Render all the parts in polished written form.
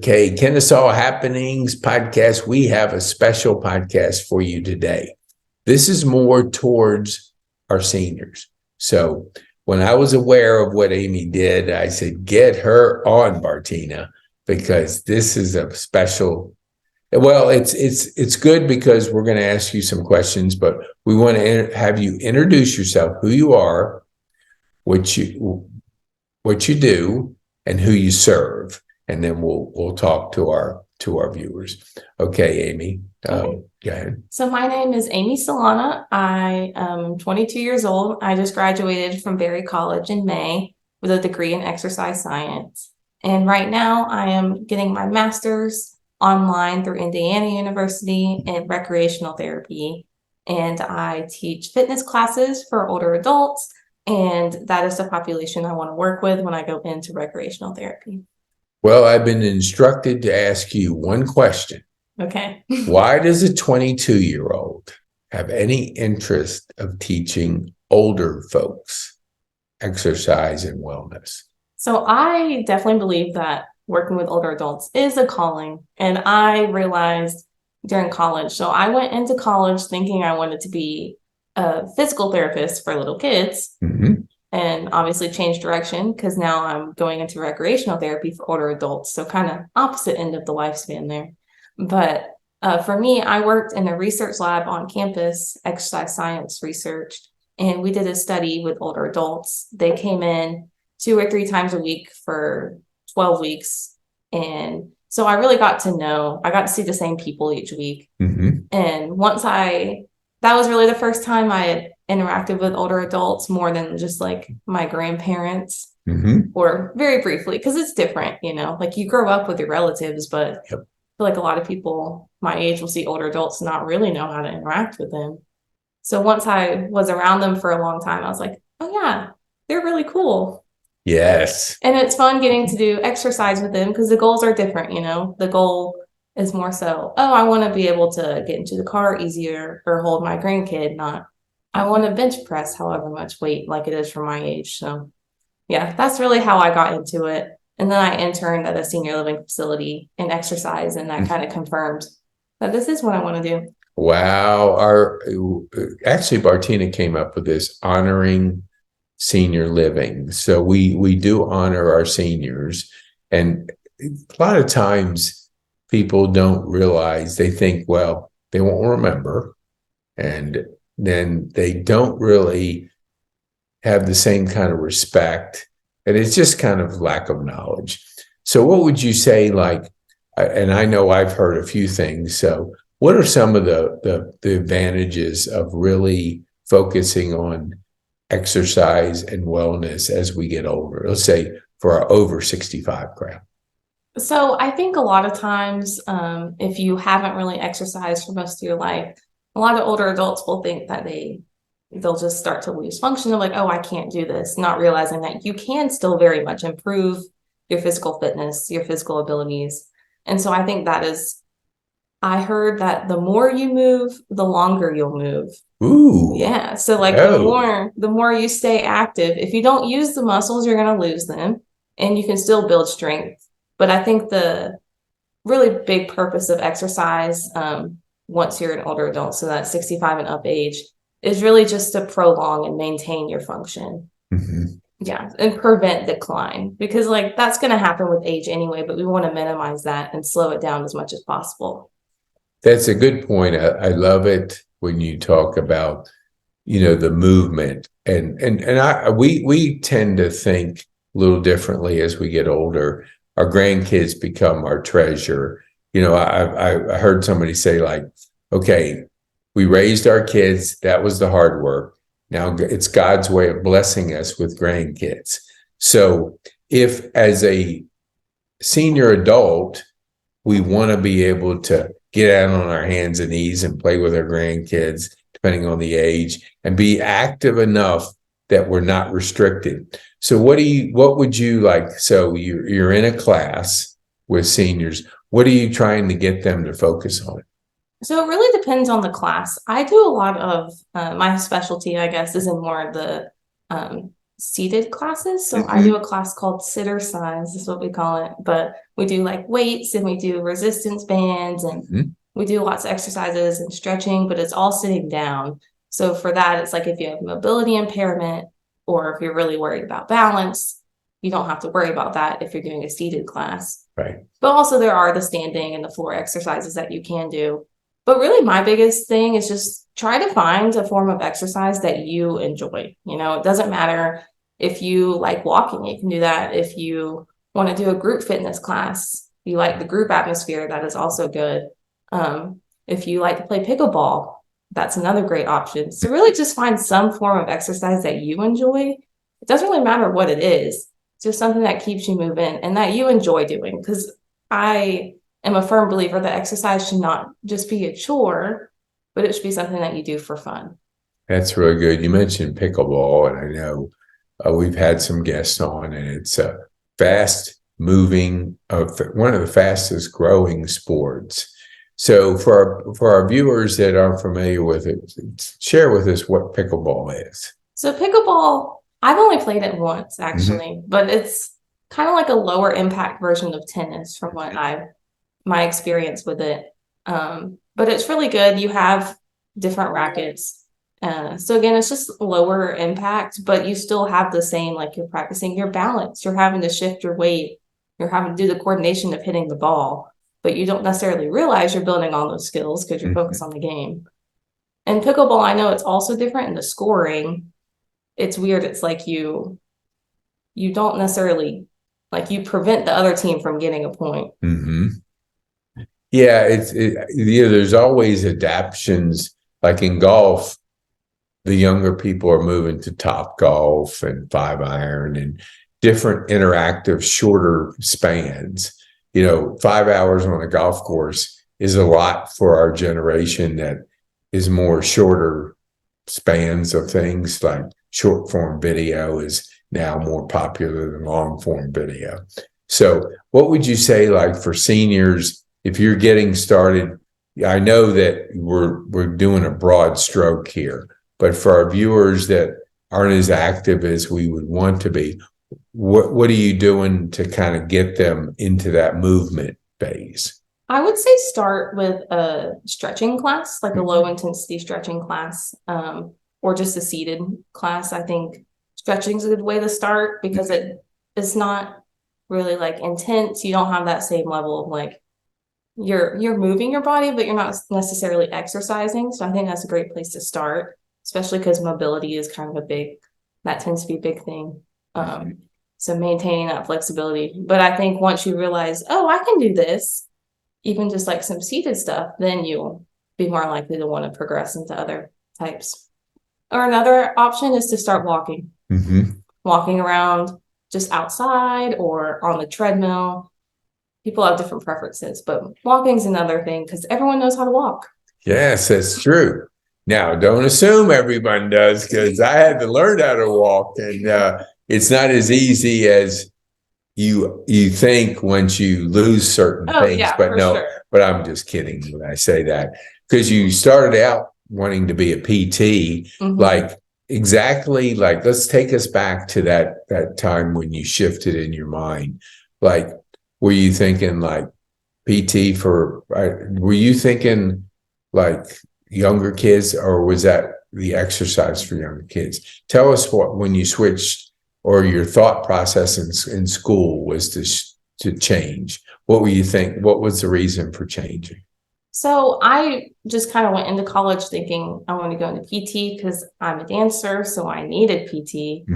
Okay, Kennesaw Happenings podcast. We have a special podcast for you today. This is more towards our seniors. So when I was aware of what Amy did, I said, get her on, Bartina, because this is a special. Well, it's good because we're going to ask you some questions, but we want to have you introduce yourself, who you are, what you do, and who you serve. And then we'll talk to our viewers. Okay, Amy, Okay. Go ahead. So my name is Amy Solana. I am 22 years old. I just graduated from Berry College in May with a degree in exercise science. And right now I am getting my master's online through Indiana University in recreational therapy. And I teach fitness classes for older adults. And that is the population I want to work with when I go into recreational therapy. Well, I've been instructed to ask you one question. Okay. Why does a 22-year-old have any interest of teaching older folks exercise and wellness? So I definitely believe that working with older adults is a calling. And I realized during college, so I went into college thinking I wanted to be a physical therapist for little kids. Mm-hmm. And obviously changed direction because now I'm going into recreational therapy for older adults. So kind of opposite end of the lifespan there. But for me, I worked in a research lab on campus, exercise science research, and we did a study with older adults. They came in 2 or 3 times a week for 12 weeks. And so I really got to see the same people each week. Mm-hmm. And that was really the first time I had interacted with older adults more than just like my grandparents, Mm-hmm. or very briefly, because it's different, like you grow up with your relatives, but Yep. I feel like a lot of people my age will see older adults and not really know how to interact with them. So once I was around them for a long time, I was like, oh yeah, they're really cool. Yes. And it's fun getting to do exercise with them because the goals are different, the goal is more so, oh, I want to be able to get into the car easier or hold my grandkid, not I want to bench press however much weight like it is for my age. So yeah, that's really how I got into it. And then I interned at a senior living facility in exercise, and that kind of confirmed that this is what I want to do. Wow. Actually, Bartina came up with this, honoring senior living. So we do honor our seniors. And a lot of times people don't realize, they think, well, they won't remember. And then they don't really have the same kind of respect. And it's just kind of lack of knowledge. So what would you say, and I know I've heard a few things. So what are some of the advantages of really focusing on exercise and wellness as we get older? Let's say for our over 65 crowd. So I think a lot of times, if you haven't really exercised for most of your life, a lot of older adults will think that they'll just start to lose function. They're like, oh, I can't do this, not realizing that you can still very much improve your physical fitness, your physical abilities. And so I think I heard that the more you move, the longer you'll move. Ooh. Yeah. So the more you stay active, if you don't use the muscles, you're going to lose them, and you can still build strength. But I think the really big purpose of exercise, once you're an older adult, so that 65 and up age, is really just to prolong and maintain your function. Mm-hmm. Yeah, and prevent decline, because that's going to happen with age anyway, but we want to minimize that and slow it down as much as possible. That's a good point. I love it when you talk about, the movement, and we tend to think a little differently as we get older. Our grandkids become our treasure. I heard somebody say, okay, we raised our kids. That was the hard work. Now it's God's way of blessing us with grandkids. So if as a senior adult, we want to be able to get out on our hands and knees and play with our grandkids, depending on the age, and be active enough that we're not restricted. So what would you like? So you're in a class with seniors. What are you trying to get them to focus on? So it really depends on the class. I do a lot of my specialty, I guess, is in more of the seated classes. So I do a class called Sittercise, is what we call it. But we do like weights and we do resistance bands and we do lots of exercises and stretching, but it's all sitting down. So for that, it's like if you have mobility impairment or if you're really worried about balance, you don't have to worry about that if you're doing a seated class. Right. But also there are the standing and the floor exercises that you can do. But really my biggest thing is just try to find a form of exercise that you enjoy. You know, it doesn't matter if you like walking, you can do that. If you want to do a group fitness class, you like the group atmosphere, that is also good. If you like to play pickleball, that's another great option. So really just find some form of exercise that you enjoy. It doesn't really matter what it is. It's just something that keeps you moving and that you enjoy doing. Because I am a firm believer that exercise should not just be a chore, but it should be something that you do for fun. That's really good. You mentioned pickleball, and I know we've had some guests on, and it's a fast moving, one of the fastest growing sports. So for our viewers that aren't familiar with it, share with us what pickleball is. So pickleball, I've only played it once actually, but it's kind of like a lower impact version of tennis from what my experience with it. But it's really good. You have different rackets. So again, it's just lower impact, but you still have the same, like you're practicing your balance. You're having to shift your weight. You're having to do the coordination of hitting the ball, but you don't necessarily realize you're building on those skills because you're focused on the game. And pickleball, I know it's also different in the scoring. It's weird. It's like you don't necessarily, like you prevent the other team from getting a point. Yeah, there's always adaptations. Like in golf, the younger people are moving to Top Golf and 5-iron and different interactive, shorter spans. 5 hours on a golf course is a lot for our generation that is more shorter spans of things. Like short form video is now more popular than long form video. So what would you say, like for seniors, if you're getting started? I know that we're doing a broad stroke here, but for our viewers that aren't as active as we would want to be, what are you doing to kind of get them into that movement phase? I would say start with a stretching class, like a low intensity stretching class, or just a seated class. I think stretching is a good way to start because it's not really like intense. You don't have that same level of like you're moving your body, but you're not necessarily exercising. So I think that's a great place to start, especially because mobility is kind of that tends to be a big thing. So maintaining that flexibility. But I think once you realize, oh, I can do this, even just like some seated stuff, then you'll be more likely to want to progress into other types. Or another option is to start walking. Walking around just outside or on the treadmill. People have different preferences, but walking's another thing because everyone knows how to walk. Yes, that's true. Now, don't assume everyone does, because I had to learn how to walk, and it's not as easy as you think once you lose certain things. Yeah, but no, sure. But I'm just kidding when I say that, because you started out wanting to be a PT, like exactly like, let's take us back to that time when you shifted in your mind. Like, were you thinking like PT were you thinking like younger kids, or was that the exercise for younger kids? Tell us when you switched, or your thought process in school was to change. What were you think? What was the reason for changing? So I just kind of went into college thinking I want to go into PT because I'm a dancer, so I needed PT.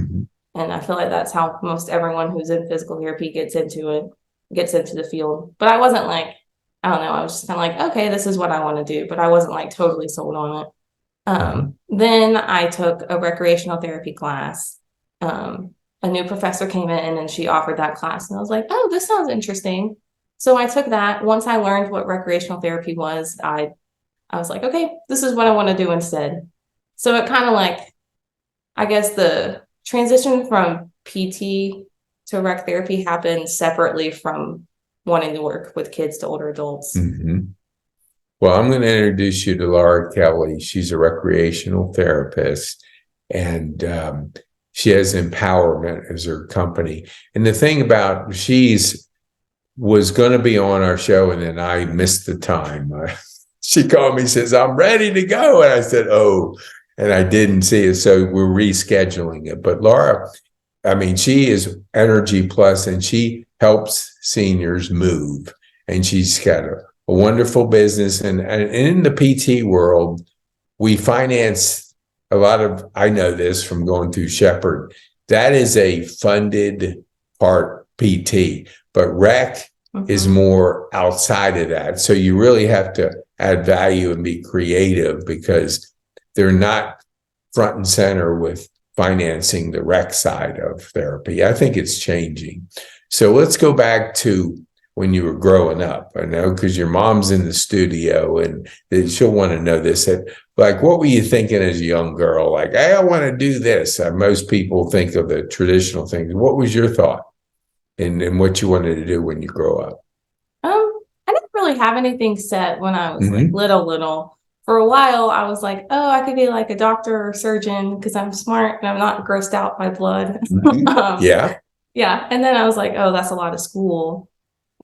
And I feel like that's how most everyone who's in physical therapy gets into the field. But I wasn't like, I don't know, I was just kind of like, okay, this is what I want to do. But I wasn't like totally sold on it. Then I took a recreational therapy class. A new professor came in and she offered that class. And I was like, oh, this sounds interesting. So I took that. Once I learned what recreational therapy was, I was like, okay, this is what I want to do instead. So it kind of like, I guess the transition from PT to rec therapy happened separately from wanting to work with kids to older adults. Well, I'm going to introduce you to Laura Kelly. She's a recreational therapist, and She has Empowerment as her company. And the thing about was going to be on our show, and then I missed the time. She called me, says, I'm ready to go. And I said, oh, and I didn't see it. So we're rescheduling it. But Laura, I mean, she is Energy Plus, and she helps seniors move. And she's got a wonderful business. And in the PT world, we finance a lot of, I know this from going through Shepherd, that is a funded part PT, but rec is more outside of that. So you really have to add value and be creative, because they're not front and center with financing the rec side of therapy. I think it's changing. So let's go back to when you were growing up. I know, because your mom's in the studio and she'll want to know this. Like, what were you thinking as a young girl? Like, hey, I want to do this. Most people think of the traditional things. What was your thought and what you wanted to do when you grow up? I didn't really have anything set when I was like little. For a while, I was like, oh, I could be like a doctor or surgeon because I'm smart and I'm not grossed out by blood. Yeah. Yeah. And then I was like, oh, that's a lot of school.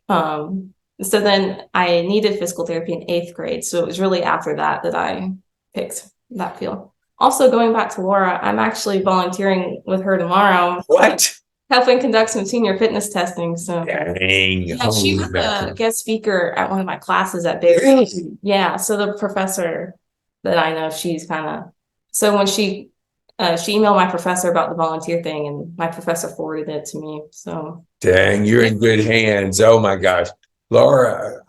So then I needed physical therapy in 8th grade. So it was really after that I picked that field. Also, going back to Laura, I'm actually volunteering with her tomorrow. What? Helping conduct some senior fitness testing. So dang. yeah, she was a guest speaker at one of my classes at Baylor. Yeah, so the professor that I know, she's kind of, so when she emailed my professor about the volunteer thing, and my professor forwarded it to me. So dang, you're in good hands. Oh my gosh. Laura,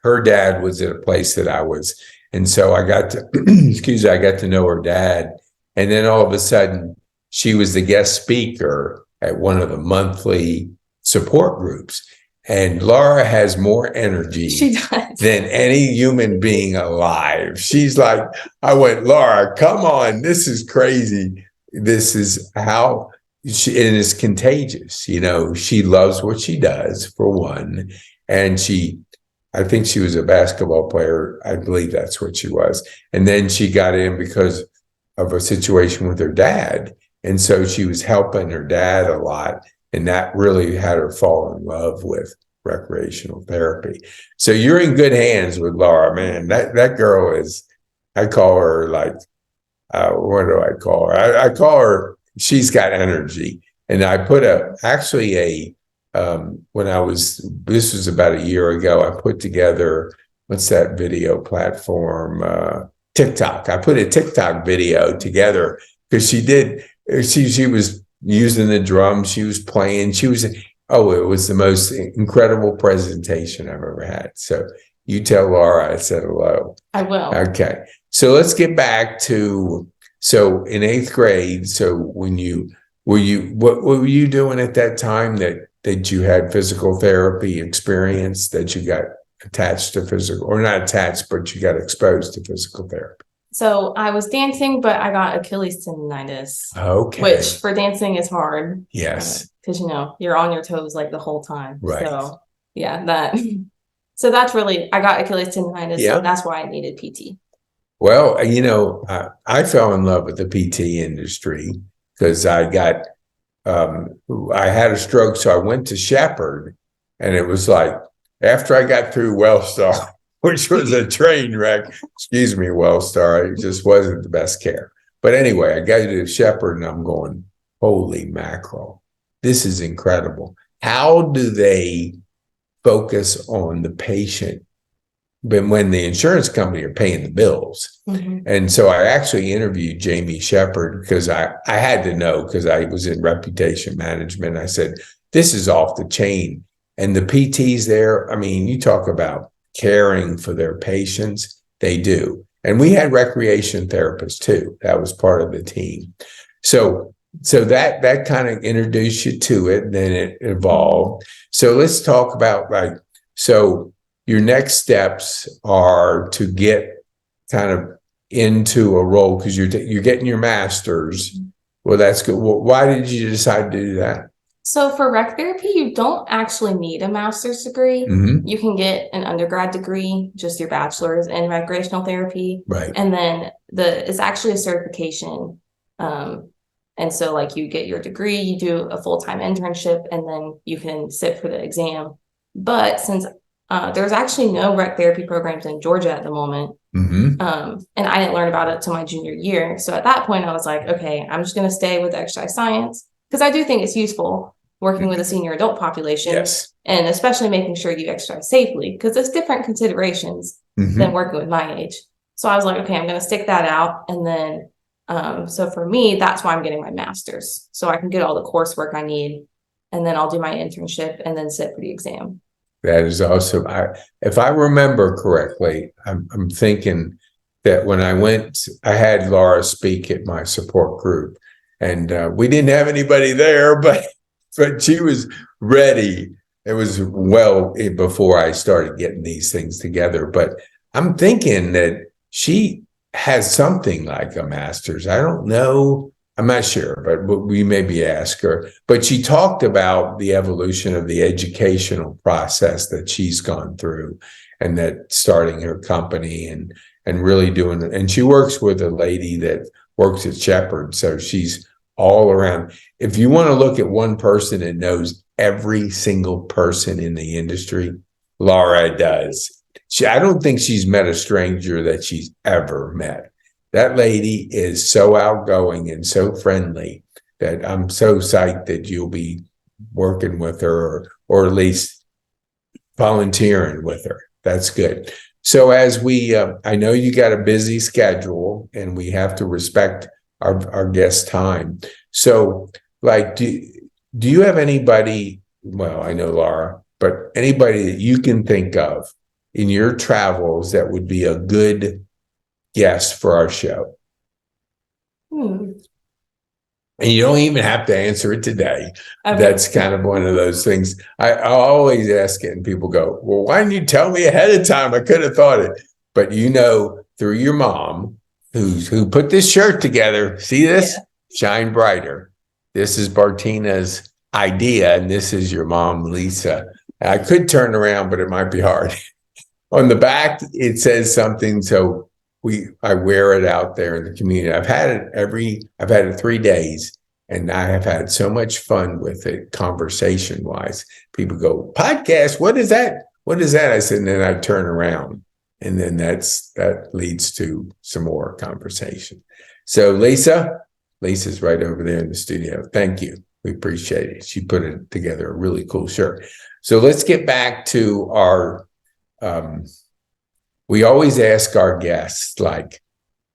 her dad was at a place that I was, and so I got to I got to know her dad, and then all of a sudden she was the guest speaker at one of the monthly support groups. And Laura has more energy than any human being alive. She's like, I went, Laura, come on, this is crazy. This is how and it's contagious. You know, she loves what she does, for one. And I think she was a basketball player. I believe that's what she was. And then she got in because of a situation with her dad. And so she was helping her dad a lot. And that really had her fall in love with recreational therapy. So you're in good hands with Laura, man. That girl is, I call her like, what do I call her? I call her, she's got energy. And I put this was about a year ago, I put together, what's that video platform? TikTok. I put a TikTok video together because she was using the drums, she was playing, it was the most incredible presentation I've ever had. So you tell Laura I said hello. I will. Okay. So let's get back to, so in 8th grade, so what were you doing at that time that you had physical therapy experience, that you got attached to physical, or not attached, but you got exposed to physical therapy? So I was dancing, but I got Achilles tendonitis. Okay. Which for dancing is hard. Yes. Because, you're on your toes like the whole time. Right. So, yeah, so that's really, I got Achilles tendonitis. Yeah. And that's why I needed PT. Well, I fell in love with the PT industry because I had a stroke. So I went to Shepherd, and it was like, after I got through Wellstar, which was a train wreck. Excuse me, Wellstar. It just wasn't the best care. But anyway, I got to Shepherd, and I'm going, holy mackerel. This is incredible. How do they focus on the patient when the insurance company are paying the bills? And so I actually interviewed Jamie Shepherd because I had to know, because I was in reputation management. I said, this is off the chain. And the PTs there, I mean, you talk about caring for their patients, they do. And we had recreation therapists too. That was part of the team. So that kind of introduced you to it, and then it evolved. So let's talk about so your next steps are to get kind of into a role, because you're getting your master's. Well, that's good. Well, why did you decide to do that? So for rec therapy, you don't actually need a master's degree. You can get an undergrad degree, just your bachelor's in recreational therapy. Right. And then it's actually a certification And so like you get your degree, you do a full-time internship, and then you can sit for the exam. But since there's actually no rec therapy programs in Georgia at the moment, Mm-hmm. and I didn't learn about it till my junior year. So at that point, I was like, okay, I'm just going to stay with exercise science because I do think it's useful working with a senior adult population. Yes. And especially making sure you exercise safely because there's different considerations than working with my age. So I was like, okay, I'm going to stick that out. And then, so for me, that's why I'm getting my master's. So I can get all the coursework I need. And then I'll do my internship and then sit for the exam. That is awesome. If I remember correctly, I'm thinking that when I had Laura speak at my support group, and we didn't have anybody there, but she was ready. It was well before I started getting these things together. But I'm thinking that she has something like a master's. I don't know. I'm not sure, but we maybe ask her. But she talked about the evolution of the educational process that she's gone through, and that starting her company and really doing it. And she works with a lady that works at Shepherd, so she's all around. If you want to look at one person that knows every single person in the industry, Laura does. I don't think she's met a stranger that she's ever met. That lady is so outgoing and so friendly that I'm so psyched that you'll be working with her, or at least volunteering with her. That's good. So as I know you got a busy schedule and we have to respect our guest time. So like, do you have anybody, well, I know Laura, but anybody that you can think of in your travels that would be a good guest for our show? And you don't even have to answer it today. Okay. That's kind of one of those things. I always ask it and people go, well, why didn't you tell me ahead of time? I could have thought it. But through your mom, who put this shirt together, see this? Yeah. Shine brighter. This is Bartina's idea, and this is your mom, Lisa. I could turn around, but it might be hard. On the back, it says something, so I wear it out there in the community. I've had it 3 days, and I have had so much fun with it, conversation wise. People go, podcast, what is that? What is that? I said, and then I turn around, and then that leads to some more conversation. So Lisa's right over there in the studio. Thank you. We appreciate it. She put it together, a really cool shirt. So let's get back to our, we always ask our guests, like,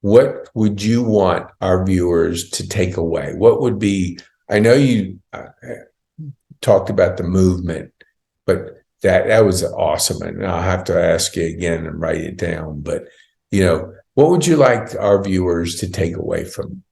what would you want our viewers to take away? What would be, I know you talked about the movement, but that was awesome. And I'll have to ask you again and write it down. But, what would you like our viewers to take away from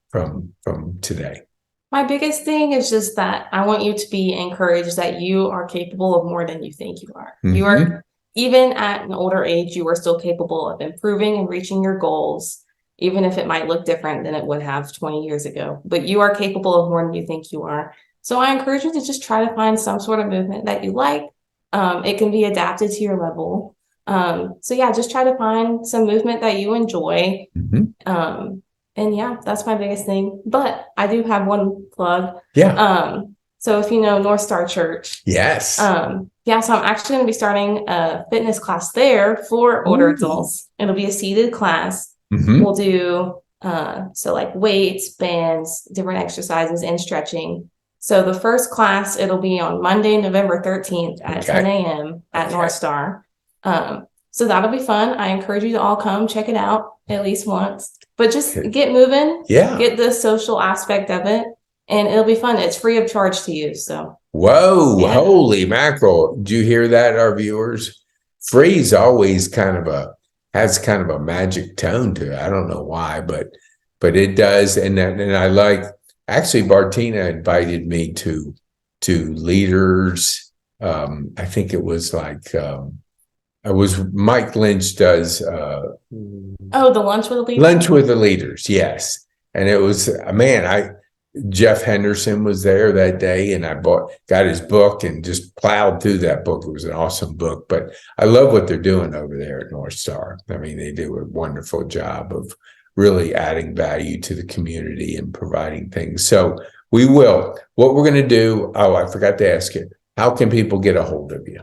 today? My biggest thing is just that I want you to be encouraged that you are capable of more than you think you are. Mm-hmm. You are, even at an older age, you are still capable of improving and reaching your goals, even if it might look different than it would have 20 years ago. But you are capable of more than you think you are. So I encourage you to just try to find some sort of movement that you like. It can be adapted to your level. So yeah, just try to find some movement that you enjoy. Mm-hmm. And yeah, that's my biggest thing. But I do have one plug. Yeah. So if you know North Star Church. Yes. So I'm actually going to be starting a fitness class there for older adults. It'll be a seated class. Mm-hmm. We'll do so like weights, bands, different exercises, and stretching. So the first class, it'll be on Monday, November 13th at 10 a.m. at North Star. So that'll be fun. I encourage you to all come check it out at least once. But just get moving, get the social aspect of it, and it'll be fun. It's free of charge to you. So, whoa, holy mackerel. Do you hear that, our viewers? Free's always has kind of a magic tone to it. I don't know why, but it does. And I like, actually, Bartina invited me to leaders. I think it was like, Mike Lynch does the Lunch with the Leaders. Lunch with the Leaders, yes. And it was, Jeff Henderson was there that day, and I got his book and just plowed through that book. It was an awesome book. But I love what they're doing over there at North Star. I mean, they do a wonderful job of really adding value to the community and providing things. So we will. What we're going to do, oh, I forgot to ask you, how can people get a hold of you?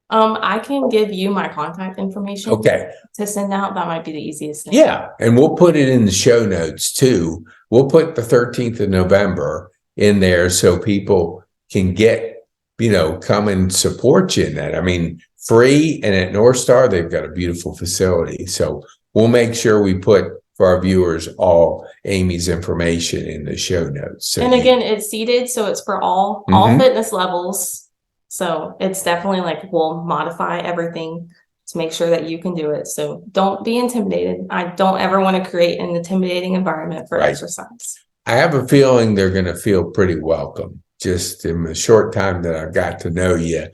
I can give you my contact information Okay. to send out. That might be the easiest thing. Yeah. And we'll put it in the show notes too. We'll put the 13th of November in there so people can get, come and support you in that. I mean, free, and at North Star, they've got a beautiful facility. So we'll make sure we put for our viewers all Amy's information in the show notes. So and again, it's seated, so it's for all fitness levels. So it's definitely like we'll modify everything to make sure that you can do it. So don't be intimidated. I don't ever want to create an intimidating environment for exercise. I have a feeling they're going to feel pretty welcome. Just in the short time that I've got to know you,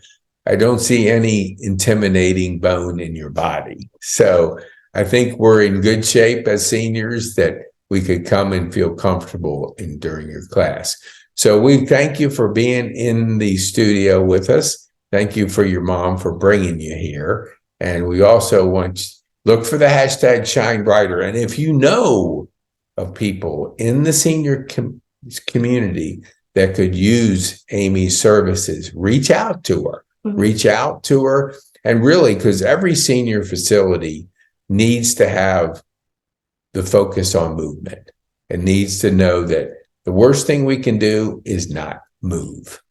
I don't see any intimidating bone in your body. So I think we're in good shape as seniors that we could come and feel comfortable during your class. So we thank you for being in the studio with us. Thank you for your mom for bringing you here. And we also look for the hashtag Shine Brighter. And if you know of people in the senior community that could use Amy's services, reach out to her. Reach out to her. And really, because every senior facility needs to have the focus on movement and needs to know that the worst thing we can do is not move.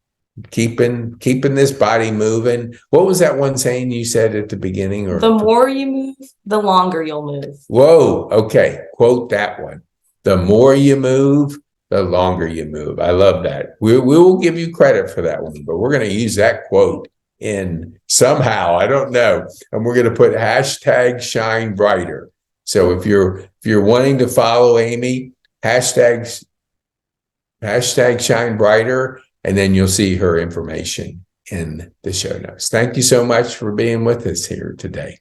Keeping this body moving. What was that one saying you said at the beginning? Or the more you move, the longer you'll move. Whoa. Okay. Quote that one. The more you move, the longer you move. I love that. We will give you credit for that one, but we're going to use that quote in somehow, I don't know. And we're going to put hashtag Shine Brighter. So if you're wanting to follow Amy, hashtag Shine Brighter, and then you'll see her information in the show notes. Thank you so much for being with us here today.